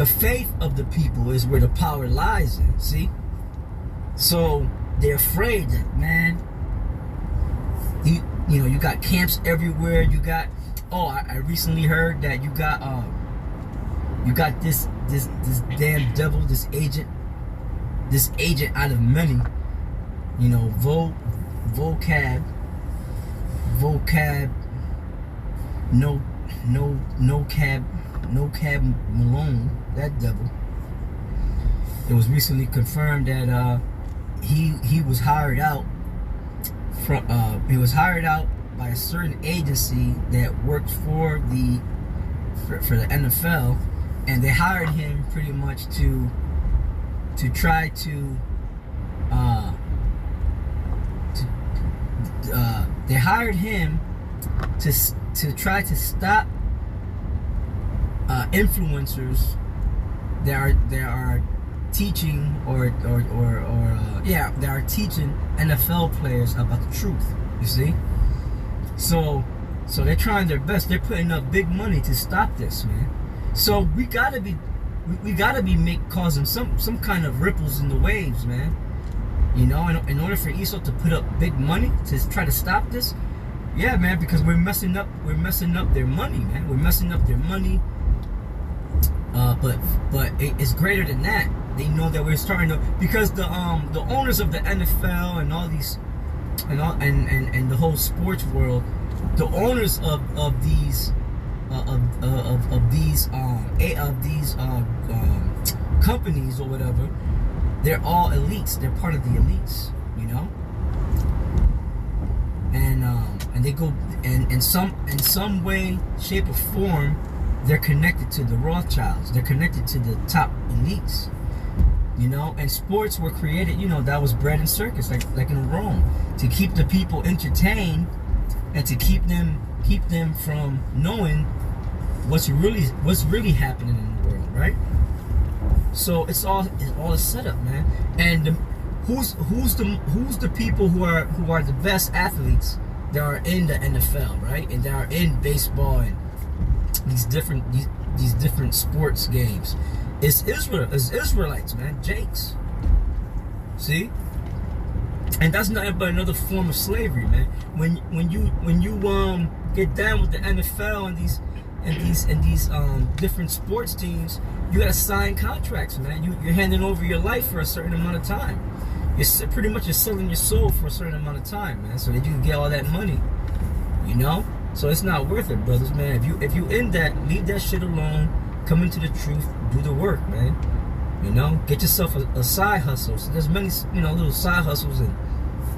the faith of the people is where the power lies in, see? So they're afraid that, man, you know, you got camps everywhere. You got, oh, I recently heard that you got this damn devil, this agent out of many, you know, vocab, no cab Malone, that devil. It was recently confirmed that he was hired out from by a certain agency that worked for the NFL, and they hired him pretty much to try to they hired him to try to stop influencers that are teaching they are teaching NFL players about the truth. You see, so they're trying their best. They're putting up big money to stop this, man. So we gotta be causing some kind of ripples in the waves, man. You know, in order for ESO to put up big money to try to stop this, yeah, man, because we're messing up their money, man. We're messing up their money. But it's greater than that. They know that we're starting to, because the owners of the NFL and all these and the whole sports world, the owners of these companies or whatever, they're all elites. They're part of the elites, you know. And they go in some way, shape, or form, they're connected to the Rothschilds. They're connected to the top elites, you know. And sports were created, you know, that was bread and circus, like in Rome, to keep the people entertained and to keep them from knowing what's really happening in the world, right? So it's all a setup, man. And who's the people who are the best athletes that are in the NFL, right? And that are in baseball and these different sports games. It's Israelites, man. Jakes. See? And that's nothing but another form of slavery, man. When you get down with the NFL and these different sports teams, you gotta sign contracts, man. You're handing over your life for a certain amount of time. You're pretty much selling your soul for a certain amount of time, man, so that you can get all that money, you know. So it's not worth it, brothers, man. If you in that, leave that shit alone. Come into the truth. Do the work, man. You know, get yourself a side hustle. So there's many, you know, little side hustles and,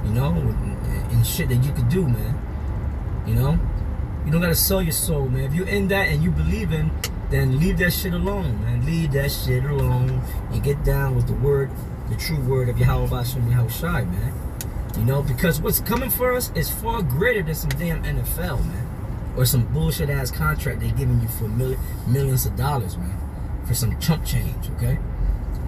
you know, and shit that you could do, man. You know, you don't gotta sell your soul, man. If you're in that and you believe in, then leave that shit alone, man. Leave that shit alone and get down with the word, the true word of Yahweh Bashem Yahushai, man. You know, because what's coming for us is far greater than some damn NFL, man. Or some bullshit ass contract they're giving you for millions of dollars, man. For some chump change, okay?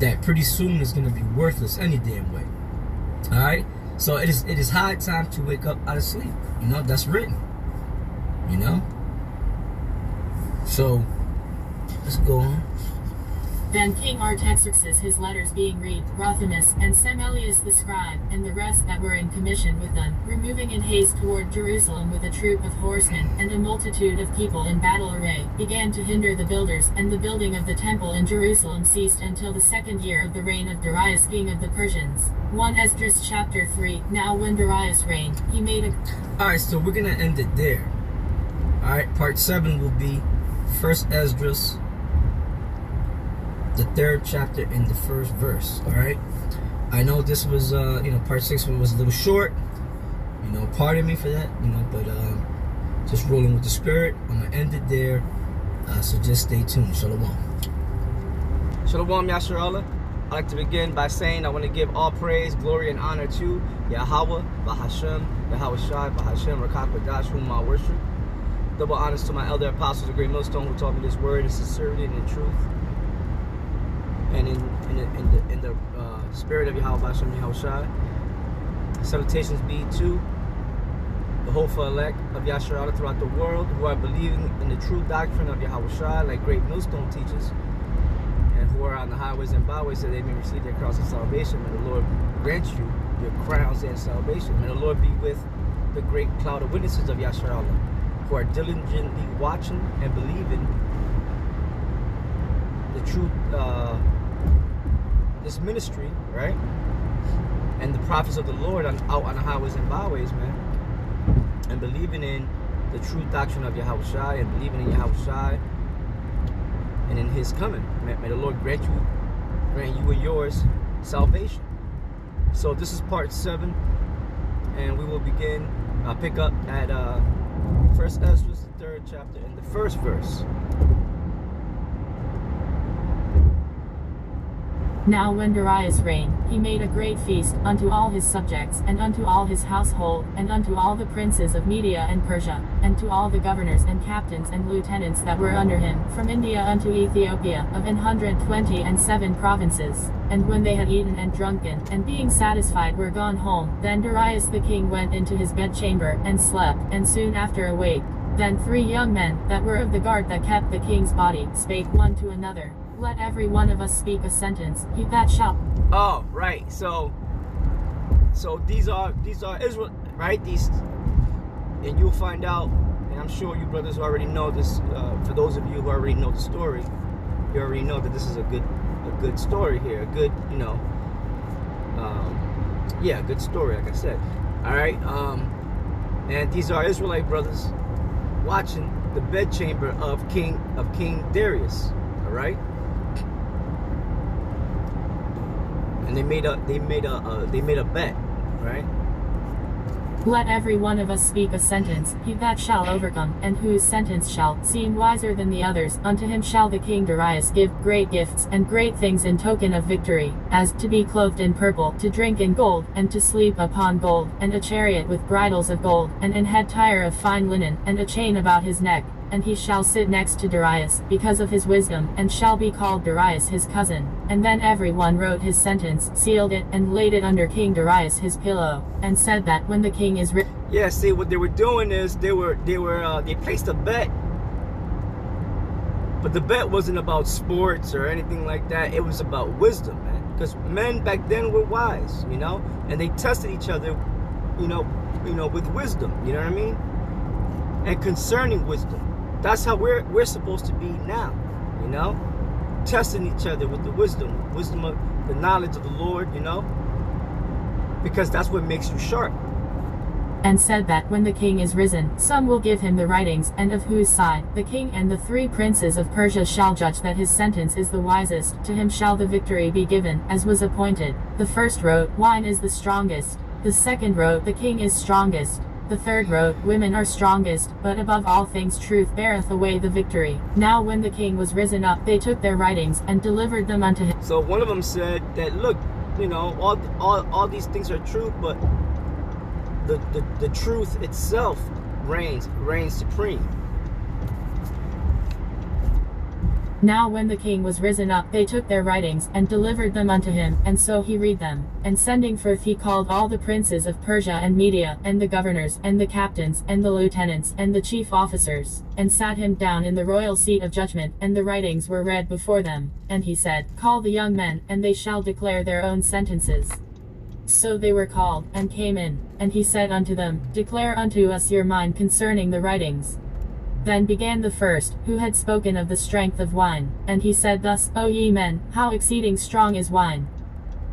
That pretty soon is gonna be worthless any damn way. Alright? So it is high time to wake up out of sleep. You know, that's written. You know? So let's go on. Then King Artaxerxes, his letters being read, Rothamus, and Semelius the scribe, and the rest that were in commission with them, removing in haste toward Jerusalem with a troop of horsemen, and a multitude of people in battle array, began to hinder the builders, and the building of the temple in Jerusalem ceased until the 2nd year of the reign of Darius king of the Persians. 1 Esdras chapter 3. Now when Darius reigned, he made a... Alright, so we're going to end it there. Alright, part 7 will be 1 Esdras, the 3rd chapter in the 1st verse. All right, I know this was you know, part 6 was a little short, you know, pardon me for that, you know, but just rolling with the spirit. I'm gonna end it there, so just stay tuned. Shalom. Shalom, Yashar Allah. I'd like to begin by saying I want to give all praise, glory, and honor to Yahweh, Bahashem, Yahweh Shai, Bahashem, Rakak Badash, whom I worship. Double honors to my elder apostles, the great millstone, who taught me this word in sincerity and in truth, and in the spirit of Yahweh Bashem Yahushai. Salutations be to the hopeful elect of Yashar Allah throughout the world, who are believing in the true doctrine of Yahushai, like great millstone teaches, and who are on the highways and byways, so they may receive their cross of salvation. May the Lord grant you your crowns and salvation. May the Lord be with the great cloud of witnesses of Yasharallah, who are diligently watching and believing the truth, this ministry, right? And the prophets of the Lord out on the highways and byways, man. And believing in the true doctrine of Yahushua, and believing in Yahushua and in his coming. May the Lord grant you and yours salvation. So this is part 7, and we will begin, pick up at 1st Ezra, the 3rd chapter, and the 1st verse. Now when Darius reigned, he made a great feast unto all his subjects, and unto all his household, and unto all the princes of Media and Persia, and to all the governors and captains and lieutenants that were under him, from India unto Ethiopia, of 127 provinces. And when they had eaten and drunken, and being satisfied were gone home, then Darius the king went into his bedchamber, and slept, and soon after awaked. Then 3 young men, that were of the guard that kept the king's body, spake one to another, Let every one of us speak a sentence, he that shall. Oh, right. So these are Israel, right? These, and you'll find out, and I'm sure you brothers already know this. For those of you who already know the story, you already know that this is a good story here. A good, yeah, a good story, like I said. All right. And these are Israelite brothers watching the bedchamber of King Darius. All right. And they made a bet, right? Let every one of us speak a sentence, he that shall overcome, and whose sentence shall seem wiser than the others, unto him shall the king Darius give great gifts and great things in token of victory, as to be clothed in purple, to drink in gold, and to sleep upon gold, and a chariot with bridles of gold, and an head tire of fine linen, and a chain about his neck. And he shall sit next to Darius, because of his wisdom, and shall be called Darius his cousin. And then every one wrote his sentence, sealed it, and laid it under King Darius his pillow, and said that when the king is rich. Yeah, see, what they were doing is they placed a bet, but the bet wasn't about sports or anything like that. It was about wisdom, man. Because men back then were wise, and they tested each other, with wisdom. You know what I mean? And concerning wisdom. That's how we're supposed to be now, testing each other with the wisdom of the knowledge of the Lord, because that's what makes you sharp. And said that when the king is risen, some will give him the writings, and of whose side the king and the 3 princes of Persia shall judge that his sentence is the wisest, to him shall the victory be given, as was appointed. The first wrote, Wine is the strongest. The second wrote, The king is strongest. The third wrote, Women are strongest, but above all things truth beareth away the victory. Now when the king was risen up, they took their writings, and delivered them unto him. So one of them said that, look, all these things are true, but the truth itself reigns supreme. Now when the king was risen up, they took their writings, and delivered them unto him, and so he read them. And sending forth he called all the princes of Persia and Media, and the governors, and the captains, and the lieutenants, and the chief officers, and sat him down in the royal seat of judgment, and the writings were read before them. And he said, Call the young men, and they shall declare their own sentences. So they were called, and came in. And he said unto them, Declare unto us your mind concerning the writings. Then began the first, who had spoken of the strength of wine. And he said thus, O ye men, how exceeding strong is wine!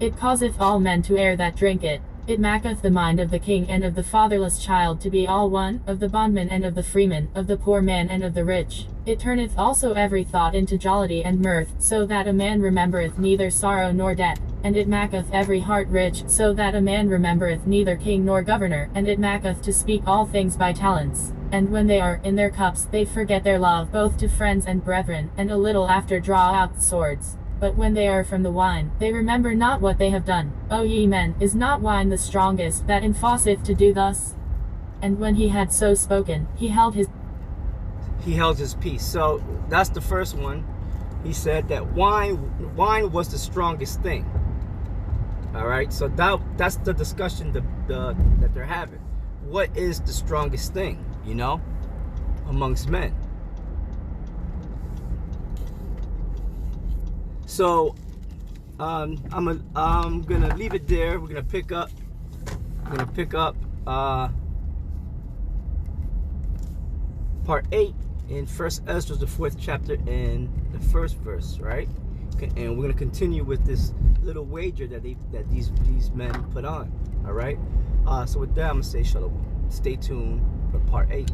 It causeth all men to err that drink it. It maketh the mind of the king and of the fatherless child to be all one, of the bondman and of the freeman, of the poor man and of the rich. It turneth also every thought into jollity and mirth, so that a man remembereth neither sorrow nor debt. And it maketh every heart rich, so that a man remembereth neither king nor governor. And it maketh to speak all things by talents. And when they are in their cups, they forget their love both to friends and brethren, and a little after draw out swords. But when they are from the wine, they remember not what they have done. O ye men, is not wine the strongest that enforceth to do thus? And when he had so spoken, he held his peace. So that's the first one. He said that wine was the strongest thing. All right, so that's the discussion that they're having. What is the strongest thing, amongst men? So I'm gonna leave it there. We're gonna pick up. Part 8 in First Esdras, the 4th chapter, and the 1st verse, right? And we're gonna continue with this little wager that these men put on. All right. So with that, I'm gonna say shalom. Stay tuned for part 8.